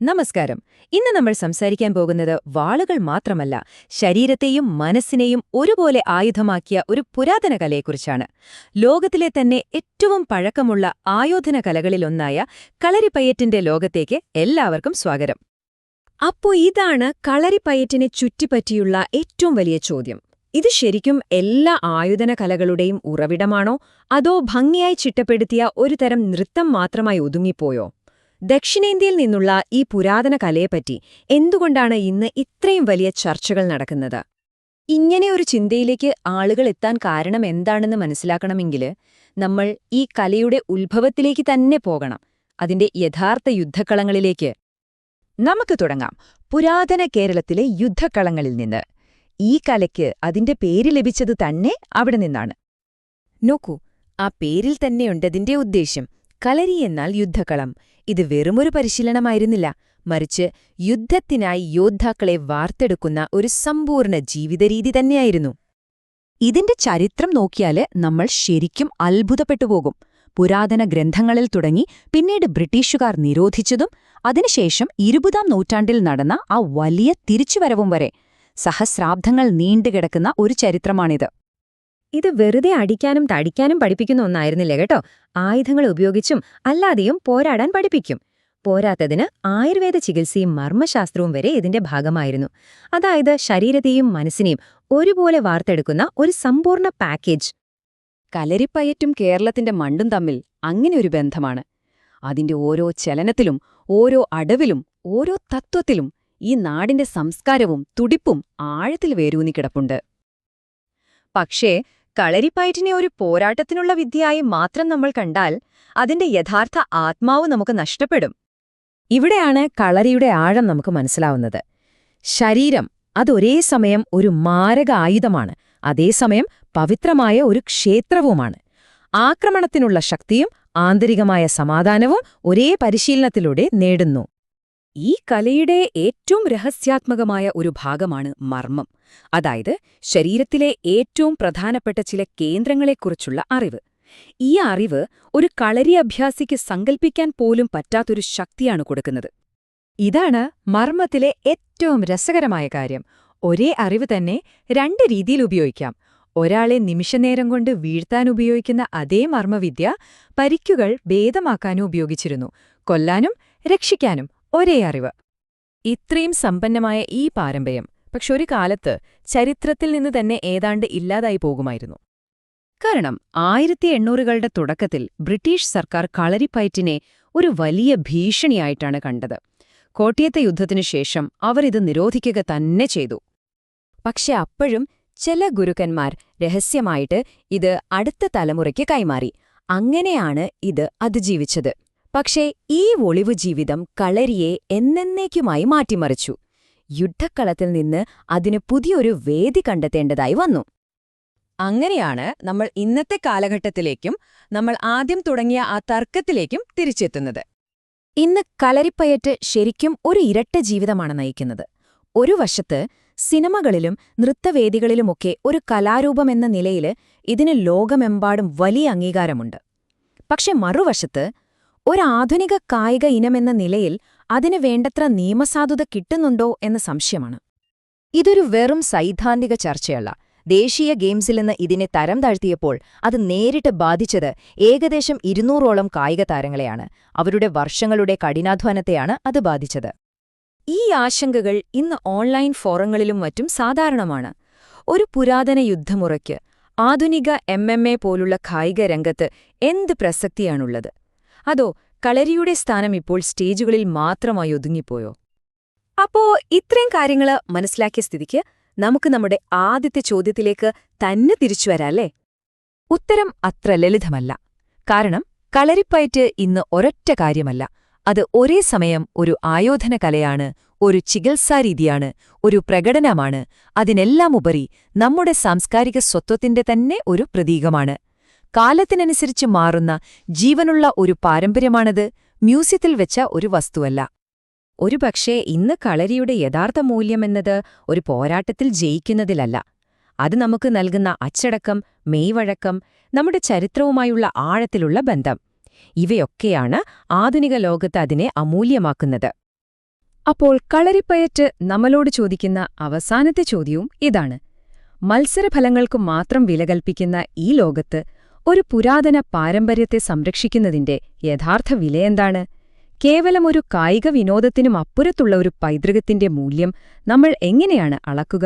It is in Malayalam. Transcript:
നമസ്കാരം. ഇന്ന് നമ്മൾ സംസാരിക്കാൻ പോകുന്നത് വാളുകൾ മാത്രമല്ല, ശരീരത്തെയും മനസ്സിനെയും ഒരുപോലെ ആയുധമാക്കിയ ഒരു പുരാതന കലയെക്കുറിച്ചാണ്. ലോകത്തിലെ തന്നെ ഏറ്റവും പഴക്കമുള്ള ആയോധന കലകളിലൊന്നായ കളരിപ്പയറ്റിന്റെ ലോകത്തേക്ക് എല്ലാവർക്കും സ്വാഗതം. അപ്പോ ഇതാണ് കളരിപ്പയറ്റിനെ ചുറ്റിപ്പറ്റിയുള്ള ഏറ്റവും വലിയ ചോദ്യം. ഇത് ശരിക്കും എല്ലാ ആയുധന കലകളുടെയും ഉറവിടമാണോ, അതോ ഭംഗിയായി ചിട്ടപ്പെടുത്തിയ ഒരു തരം നൃത്തം മാത്രമായി ഒതുങ്ങിപ്പോയോ? ദക്ഷിണേന്ത്യയിൽ നിന്നുള്ള ഈ പുരാതന കലയെപ്പറ്റി എന്തുകൊണ്ടാണ് ഇന്ന് ഇത്രയും വലിയ ചർച്ചകൾ നടക്കുന്നത്? ഇങ്ങനെയൊരു ചിന്തയിലേക്ക് ആളുകൾ എത്താൻ കാരണം എന്താണെന്ന് മനസ്സിലാക്കണമെങ്കിൽ നമ്മൾ ഈ കലയുടെ ഉത്ഭവത്തിലേക്ക് തന്നെ പോകണം, അതിന്റെ യഥാർത്ഥ യുദ്ധക്കളങ്ങളിലേക്ക്. നമുക്ക് തുടങ്ങാം പുരാതന കേരളത്തിലെ യുദ്ധക്കളങ്ങളിൽ നിന്ന്. ഈ കലയ്ക്ക് അതിന്റെ പേര് ലഭിച്ചത് തന്നെ അവിടെ നിന്നാണ്. നോക്കൂ, ആ പേരിൽ തന്നെയുണ്ടതിന്റെ ഉദ്ദേശ്യം. കളരി എന്നാൽ യുദ്ധക്കളം. ഇത് വെറുമൊരു പരിശീലനമായിരുന്നില്ല, മറിച്ച് യുദ്ധത്തിനായി യോദ്ധാക്കളെ വാർത്തെടുക്കുന്ന ഒരു സമ്പൂർണ്ണ ജീവിതരീതി തന്നെയായിരുന്നു. ഇതിന്റെ ചരിത്രം നോക്കിയാല് നമ്മൾ ശരിക്കും അത്ഭുതപ്പെട്ടുപോകും. പുരാതന ഗ്രന്ഥങ്ങളിൽ തുടങ്ങി പിന്നീട് ബ്രിട്ടീഷുകാർ നിരോധിച്ചതും അതിനുശേഷം 20-ാം നൂറ്റാണ്ടിൽ നടന്ന ആ വലിയ തിരിച്ചുവരവും വരെ സഹസ്രാബ്ദങ്ങൾ നീണ്ടുകിടക്കുന്ന ഒരു ചരിത്രമാണിത്. ഇത് വെറുതെ അടിക്കാനും തടിക്കാനും പഠിപ്പിക്കുന്ന ഒന്നായിരുന്നില്ല കേട്ടോ. ആയുധങ്ങൾ ഉപയോഗിച്ചും അല്ലാതെയും പോരാടാൻ പഠിപ്പിക്കും. പോരാത്തതിന് ആയുർവേദ ചികിത്സയും മർമ്മശാസ്ത്രവും വരെ ഇതിന്റെ ഭാഗമായിരുന്നു. അതായത് ശരീരത്തെയും മനസ്സിനെയും ഒരുപോലെ വാർത്തെടുക്കുന്ന ഒരു സമ്പൂർണ്ണ പാക്കേജ്. കളരിപ്പയറ്റും കേരളത്തിന്റെ മണ്ടും തമ്മിൽ അങ്ങനെയൊരു ബന്ധമാണ്. അതിന്റെ ഓരോ ചലനത്തിലും, ഓരോ അടവിലും, ഓരോ തത്വത്തിലും ഈ നാടിന്റെ സംസ്കാരവും തുടിപ്പും ആഴത്തിൽ വേരൂന്നിക്കിടപ്പുണ്ട്. പക്ഷേ കളരിപ്പയറ്റിനെ ഒരു പോരാട്ടത്തിനുള്ള വിദ്യയായി മാത്രം നമ്മൾ കണ്ടാൽ അതിന്റെ യഥാർത്ഥ ആത്മാവ് നമുക്ക് നഷ്ടപ്പെടും. ഇവിടെയാണ് കളരിയുടെ ആഴം നമുക്ക് മനസ്സിലാവുന്നത്. ശരീരം അതൊരേ സമയം ഒരു മാരക ആയുധമാണ്, അതേസമയം പവിത്രമായ ഒരു ക്ഷേത്രവുമാണ്. ആക്രമണത്തിനുള്ള ശക്തിയും ആന്തരികമായ സമാധാനവും ഒരേ പരിശീലനത്തിലൂടെ നേടുന്നു. ഈ കലയുടെ ഏറ്റവും രഹസ്യാത്മകമായ ഒരു ഭാഗമാണ് മർമ്മം, അതായത് ശരീരത്തിലെ ഏറ്റവും പ്രധാനപ്പെട്ട ചില കേന്ദ്രങ്ങളെക്കുറിച്ചുള്ള അറിവ്. ഈ അറിവ് ഒരു കളരി അഭ്യാസിക്ക് സങ്കൽപ്പിക്കാൻ പോലും പറ്റാത്തൊരു ശക്തിയാണ് കൊടുക്കുന്നത്. ഇതാണ് മർമ്മത്തിലെ ഏറ്റവും രസകരമായ കാര്യം. ഒരേ അറിവ് തന്നെ രണ്ട് രീതിയിൽ ഉപയോഗിക്കാം. ഒരാളെ നിമിഷനേരം കൊണ്ട് വീഴ്ത്താൻ ഉപയോഗിക്കുന്ന അതേ മർമ്മവിദ്യ പരിക്കുകൾ ഭേദമാക്കാനും ഉപയോഗിച്ചിരുന്നു. കൊല്ലാനും രക്ഷിക്കാനും ഒരേ അറിവ്. ഇത്രയും സമ്പന്നമായ ഈ പാരമ്പര്യം പക്ഷെ ഒരു കാലത്ത് ചരിത്രത്തിൽ നിന്ന് തന്നെ ഏതാണ്ട് ഇല്ലാതായി പോകുമായിരുന്നു. കാരണം 1800കളുടെ തുടക്കത്തിൽ ബ്രിട്ടീഷ് സർക്കാർ കളരിപ്പയറ്റിനെ ഒരു വലിയ ഭീഷണിയായിട്ടാണ് കണ്ടത്. കോട്ടയത്തെ യുദ്ധത്തിനു ശേഷം അവർ ഇത് നിരോധിക്കുക തന്നെ ചെയ്തു. പക്ഷെ അപ്പോഴും ചില ഗുരുക്കന്മാർ രഹസ്യമായിട്ട് ഇത് അടുത്ത തലമുറയ്ക്ക് കൈമാറി. അങ്ങനെയാണ് ഇത് അതിജീവിച്ചത്. പക്ഷേ ഈ ഒളിവു ജീവിതം കളരിയെ എന്നേക്കുമായി മാറ്റിമറിച്ചു. യുദ്ധക്കളത്തിൽ നിന്ന് അതിന് പുതിയൊരു വേദി കണ്ടെത്തേണ്ടതായി വന്നു. അങ്ങനെയാണ് നമ്മൾ ഇന്നത്തെ കാലഘട്ടത്തിലേക്കും നമ്മൾ ആദ്യം തുടങ്ങിയ ആ തർക്കത്തിലേക്കും തിരിച്ചെത്തുന്നത്. ഇന്ന് കളരിപ്പയറ്റ് ശരിക്കും ഒരു ഇരട്ട ജീവിതമാണ് നയിക്കുന്നത്. ഒരു വശത്ത് സിനിമകളിലും നൃത്തവേദികളിലുമൊക്കെ ഒരു കലാരൂപമെന്ന നിലയിൽ ഇതിന് ലോകമെമ്പാടും വലിയ അംഗീകാരമുണ്ട്. പക്ഷെ മറുവശത്ത് ഒരാധുനിക കായിക ഇനമെന്ന നിലയിൽ അതിന് വേണ്ടത്ര നിയമസാധുത കിട്ടുന്നുണ്ടോ എന്ന സംശയമാണ്. ഇതൊരു വെറും സൈദ്ധാന്തിക ചർച്ചയല്ല. ദേശീയ ഗെയിംസിൽ നിന്ന് ഇതിനെ തരം താഴ്ത്തിയപ്പോൾ അത് നേരിട്ട് ബാധിച്ചത് ഏകദേശം 200ഓളം കായിക താരങ്ങളെയാണ്. അവരുടെ വർഷങ്ങളുടെ കഠിനാധ്വാനത്തെയാണ് അത് ബാധിച്ചത്. ഈ ആശങ്കകൾ ഇന്ന് ഓൺലൈൻ ഫോറങ്ങളിലും മറ്റും സാധാരണമാണ്. ഒരു പുരാതന യുദ്ധമുറയ്ക്ക് ആധുനിക MMA പോലുള്ള കായിക രംഗത്ത് എന്ത് പ്രസക്തിയാണുള്ളത്? അതോ കളരിയുടെ സ്ഥാനം ഇപ്പോൾ സ്റ്റേജുകളിൽ മാത്രമായി ഒതുങ്ങിപ്പോയോ? അപ്പോ ഇത്രയും കാര്യങ്ങള് മനസ്സിലാക്കിയ സ്ഥിതിക്ക് നമുക്ക് നമ്മുടെ ആദ്യത്തെ ചോദ്യത്തിലേക്ക് തന്നെ തിരിച്ചുവരാല്ലേ? ഉത്തരം അത്ര ലളിതമല്ല. കാരണം കളരിപ്പയറ്റ് ഇന്ന് ഒരൊറ്റ കാര്യമല്ല. അത് ഒരേ സമയം ഒരു ആയോധന കലയാണ്, ഒരു ചികിത്സാരീതിയാണ്, ഒരു പ്രകടനമാണ്. അതിനെല്ലാമുപരി നമ്മുടെ സാംസ്കാരിക സ്വത്വത്തിന്റെ തന്നെ ഒരു പ്രതീകമാണ്. കാലത്തിനനുസരിച്ച് മാറുന്ന ജീവനുള്ള ഒരു പാരമ്പര്യമാണത്, മ്യൂസിയത്തിൽ വെച്ച ഒരു വസ്തുവല്ല. ഒരുപക്ഷേ ഇന്ന് കളരിയുടെ യഥാർത്ഥ മൂല്യമെന്നത് ഒരു പോരാട്ടത്തിൽ ജയിക്കുന്നതിലല്ല. അത് നമുക്ക് നൽകുന്ന അച്ചടക്കം, മെയ്വഴക്കം, നമ്മുടെ ചരിത്രവുമായുള്ള ആഴത്തിലുള്ള ബന്ധം. ഇവയൊക്കെയാണ് ആധുനിക ലോകത്ത് അതിനെ അമൂല്യമാക്കുന്നത്. അപ്പോൾ കളരിപ്പയറ്റ് നമ്മളോട് ചോദിക്കുന്ന അവസാനത്തെ ചോദ്യവും ഇതാണ്. മത്സരഫലങ്ങൾക്കു മാത്രം വില കൽപ്പിക്കുന്ന ഈ ലോകത്ത് ഒരു പുരാതന പാരമ്പര്യത്തെ സംരക്ഷിക്കുന്നതിന്റെ യഥാർത്ഥ വിലയെന്താണ്? കേവലമൊരു കായിക വിനോദത്തിനുമപ്പുറത്തുള്ള ഒരു പൈതൃകത്തിന്റെ മൂല്യം നമ്മൾ എങ്ങനെയാണ് അളക്കുക?